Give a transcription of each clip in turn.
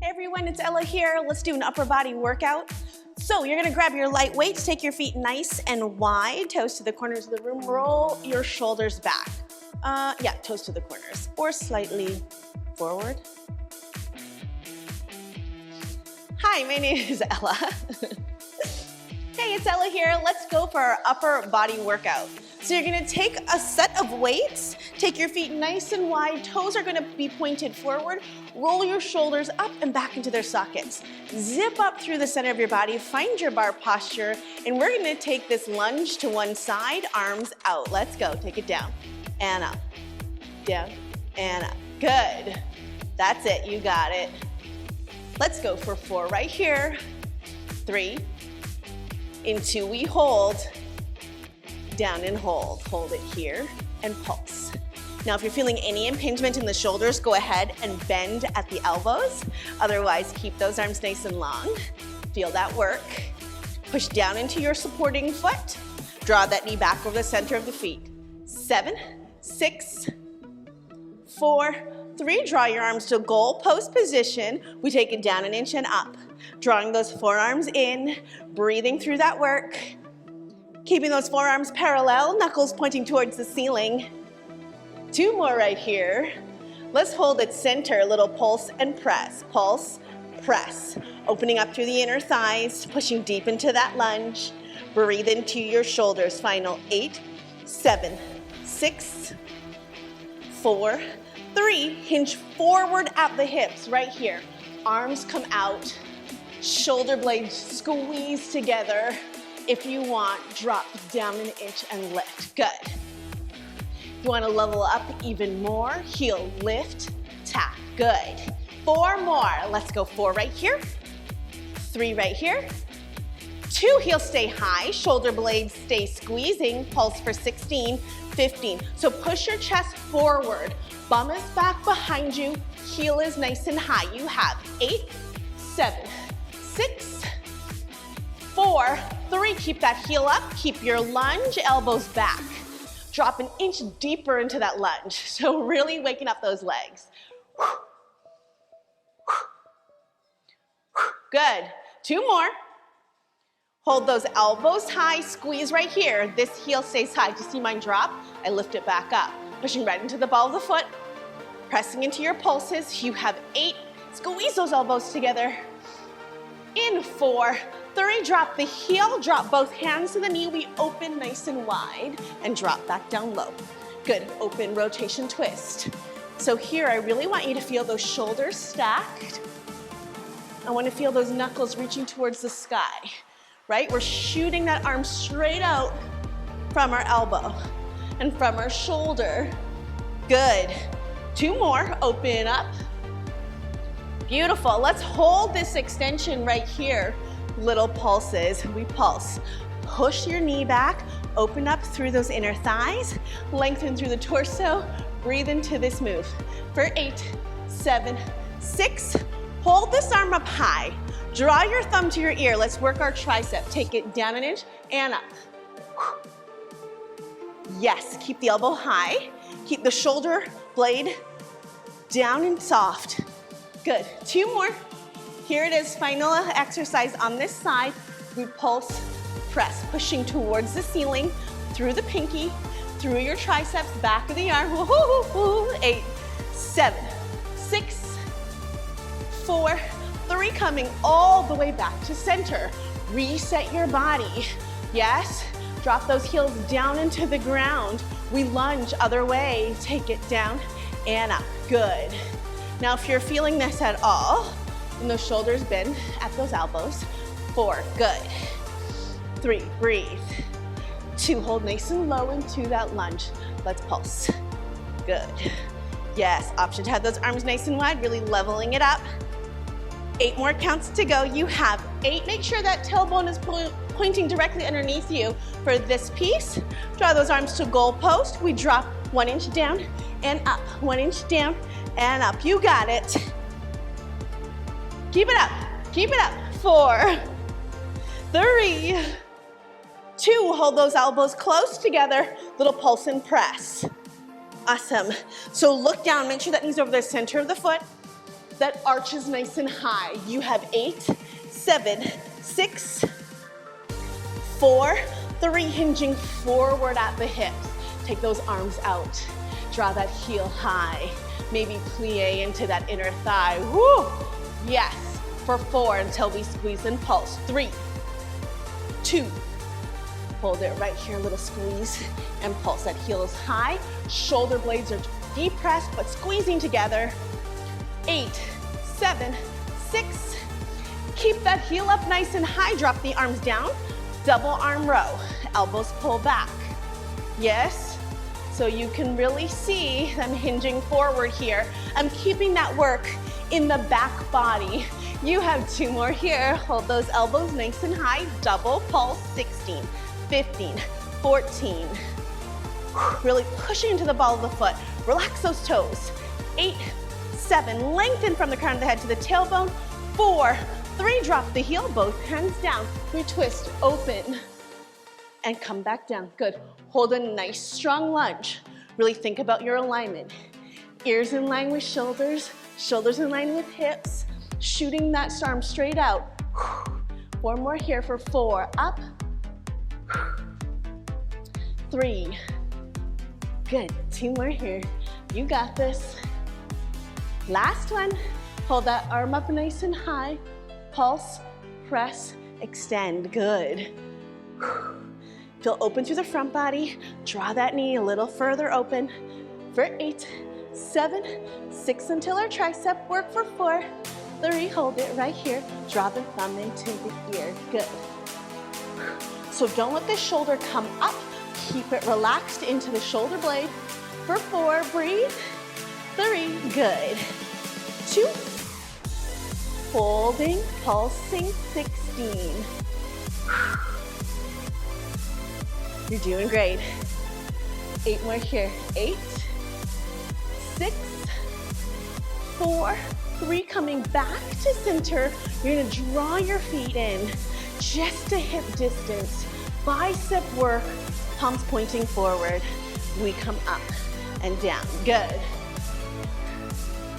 Hey everyone, it's Ella here. Let's do an upper body workout. So you're gonna grab your light weights, take your feet nice and wide, toes to the corners of the room, roll your shoulders back. Toes to the corners, or slightly forward. Hi, my name is Ella. Hey, it's Ella here. Let's go for our upper body workout. So you're gonna take a set of weights, take your feet nice and wide, toes are gonna be pointed forward, roll your shoulders up and back into their sockets. Zip up through the center of your body, find your bar posture, and we're gonna take this lunge to one side, arms out. Let's go, take it down and up, down and up. Good, that's it, you got it. Let's go for 4 right here, 3, in 2 we hold, down and hold it here, and pulse. Now, if you're feeling any impingement in the shoulders, go ahead and bend at the elbows. Otherwise, keep those arms nice and long. Feel that work. Push down into your supporting foot. Draw that knee back over the center of the feet. 7, 6, 4, 3. Draw your arms to goal post position. We take it down an inch and up. Drawing those forearms in, breathing through that work. Keeping those forearms parallel, knuckles pointing towards the ceiling. 2 more right here. Let's hold at center, a little pulse and press. Pulse, press. Opening up through the inner thighs, pushing deep into that lunge. Breathe into your shoulders. Final 8, 7, 6, 4, 3. Hinge forward at the hips right here. Arms come out. Shoulder blades squeeze together. If you want, drop down an inch and lift. Good. If you want to level up even more, heel lift, tap. Good. 4 more. Let's go 4 right here, 3 right here, 2, heels stay high, shoulder blades stay squeezing, pulse for 16, 15. So push your chest forward, bum is back behind you, heel is nice and high. You have 8, 7, 6, 4, 3, keep that heel up, keep your lunge, elbows back. Drop an inch deeper into that lunge. So really waking up those legs. Good, 2 more. Hold those elbows high, squeeze right here. This heel stays high. Do you see mine drop? I lift it back up. Pushing right into the ball of the foot, pressing into your pulses. You have 8, squeeze those elbows together. In 4, 3, drop the heel, drop both hands to the knee. We open nice and wide and drop back down low. Good, open rotation twist. So here, I really want you to feel those shoulders stacked. I want to feel those knuckles reaching towards the sky, right? We're shooting that arm straight out from our elbow and from our shoulder. Good. 2 more, open up. Beautiful, let's hold this extension right here. Little pulses, we pulse. Push your knee back, open up through those inner thighs, lengthen through the torso, breathe into this move. For 8, 7, 6, hold this arm up high. Draw your thumb to your ear, let's work our tricep. Take it down an inch and up. Yes, keep the elbow high, keep the shoulder blade down and soft. Good, 2 more. Here it is, final exercise on this side. We pulse, press, pushing towards the ceiling, through the pinky, through your triceps, back of the arm. 8, 7, 6, 4, 3, coming all the way back to center. Reset your body. Yes, drop those heels down into the ground. We lunge other way, take it down and up. Good. Now, if you're feeling this at all, and those shoulders bend at those elbows. 4, good. 3, breathe. 2, hold nice and low into that lunge. Let's pulse. Good. Yes, option to have those arms nice and wide, really leveling it up. 8 more counts to go. You have 8. Make sure that tailbone is pointing directly underneath you for this piece. Draw those arms to goal post. We drop 1 inch down and up. 1 inch down and up. You got it. Keep it up, keep it up. 4, 3, 2, hold those elbows close together. Little pulse and press. Awesome. So look down, make sure that knee's over the center of the foot. That arch is nice and high. You have 8, 7, 6, 4, 3, hinging forward at the hips. Take those arms out. Draw that heel high. Maybe plie into that inner thigh. Woo! Yes, for 4 until we squeeze and pulse. 3, 2, hold it right here, a little squeeze and pulse. That heel is high. Shoulder blades are depressed but squeezing together. 8, 7, 6. Keep that heel up nice and high. Drop the arms down. Double arm row. Elbows pull back. Yes. So you can really see them hinging forward here. I'm keeping that work in the back body. You have 2 more here. Hold those elbows nice and high. Double pulse. 16, 15, 14. Really pushing into the ball of the foot. Relax those toes. 8, 7, lengthen from the crown of the head to the tailbone. 4, 3, drop the heel, both hands down. Retwist, open, and come back down. Good. Hold a nice, strong lunge. Really think about your alignment. Ears in line with shoulders, shoulders in line with hips, shooting that arm straight out. 4 more here for 4, up, 3, good. 2 more here. You got this. Last one. Hold that arm up nice and high. Pulse, press, extend. Good. Feel open through the front body. Draw that knee a little further open for 8, 7, 6 until our tricep. Work for 4, 3, hold it right here. Draw the thumb into the ear. Good. So don't let the shoulder come up. Keep it relaxed into the shoulder blade. For 4, breathe. 3, good. 2, holding, pulsing, 16. You're doing great. 8 more here. 8, 6, 4, 3, coming back to center. You're gonna draw your feet in just to hip distance. Bicep work, palms pointing forward. We come up and down. Good.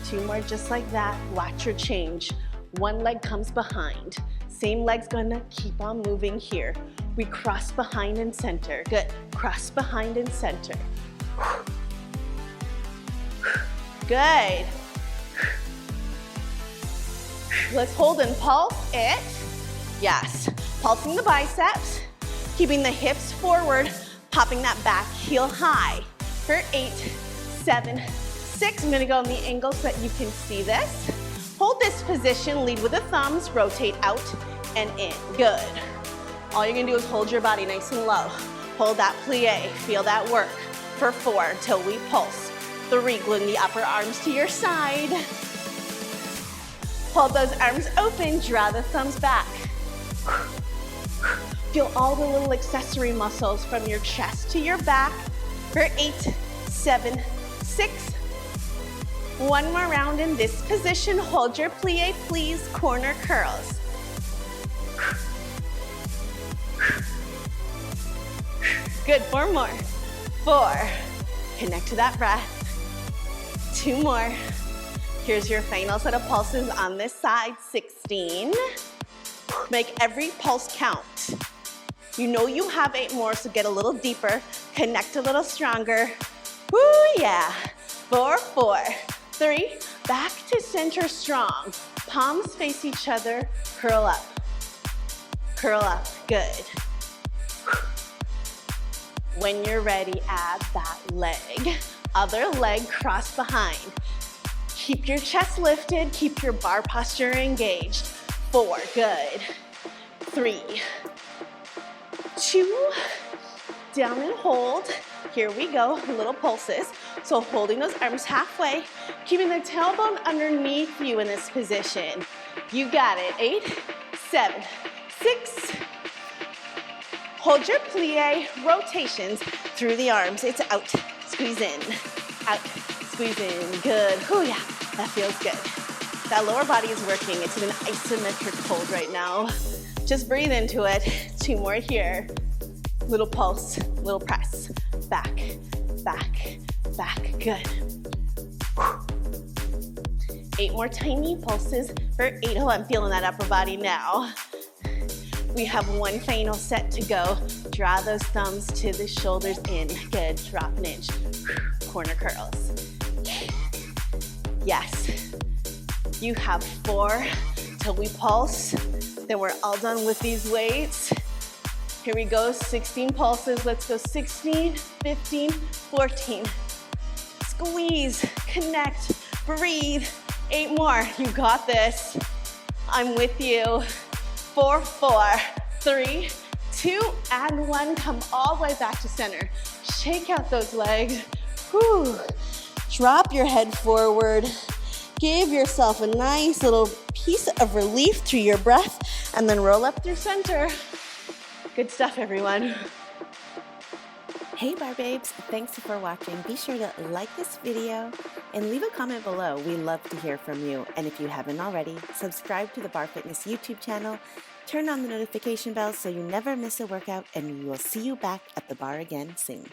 2 more just like that. Watch your change. 1 leg comes behind. Same leg's gonna keep on moving here. We cross behind and center. Good. Cross behind and center. Good. Let's hold and pulse it. Yes. Pulsing the biceps. Keeping the hips forward. Popping that back heel high. For 8, 7, 6. I'm gonna go on the angle so that you can see this. Hold this position, lead with the thumbs, rotate out and in. Good. All you're gonna do is hold your body nice and low. Hold that plie, feel that work. For 4 until we pulse. 3, gluing the upper arms to your side. Hold those arms open, draw the thumbs back. Feel all the little accessory muscles from your chest to your back. For 8, 7, 6. 1 more round in this position. Hold your plie, please. Corner curls. Good, 4 more. 4. Connect to that breath. 2 more. Here's your final set of pulses on this side. 16. Make every pulse count. You know you have 8 more, so get a little deeper. Connect a little stronger. Woo, yeah. 4, 4, 3. Back to center strong. Palms face each other. Curl up. Curl up. Good. When you're ready, add that leg. Other leg cross behind. Keep your chest lifted. Keep your bar posture engaged. 4, good. 3, 2, down and hold. Here we go, little pulses. So holding those arms halfway, keeping the tailbone underneath you in this position. You got it. 8, 7, 6. Hold your plie, rotations through the arms. It's out, squeeze in, out, squeeze in. Good. Oh yeah, that feels good. That lower body is working. It's in an isometric hold right now. Just breathe into it. 2 more here. Little pulse, little press. Back, back, back. Good. 8 more tiny pulses for 8. Oh, I'm feeling that upper body now. We have 1 final set to go. Draw those thumbs to the shoulders in. Good, drop an inch. Corner curls. Yes. You have 4 till we pulse. Then we're all done with these weights. Here we go, 16 pulses. Let's go 16, 15, 14. Squeeze, connect, breathe. 8 more, you got this. I'm with you. 4, 4, 3, 2, and 1. Come all the way back to center. Shake out those legs. Whew. Drop your head forward. Give yourself a nice little piece of relief through your breath, and then roll up through center. Good stuff, everyone. Hey Bar Babes, thanks for watching. Be sure to like this video and leave a comment below. We love to hear from you. And if you haven't already, subscribe to the Barre Fitness YouTube channel, turn on the notification bell so you never miss a workout, and we will see you back at the bar again soon.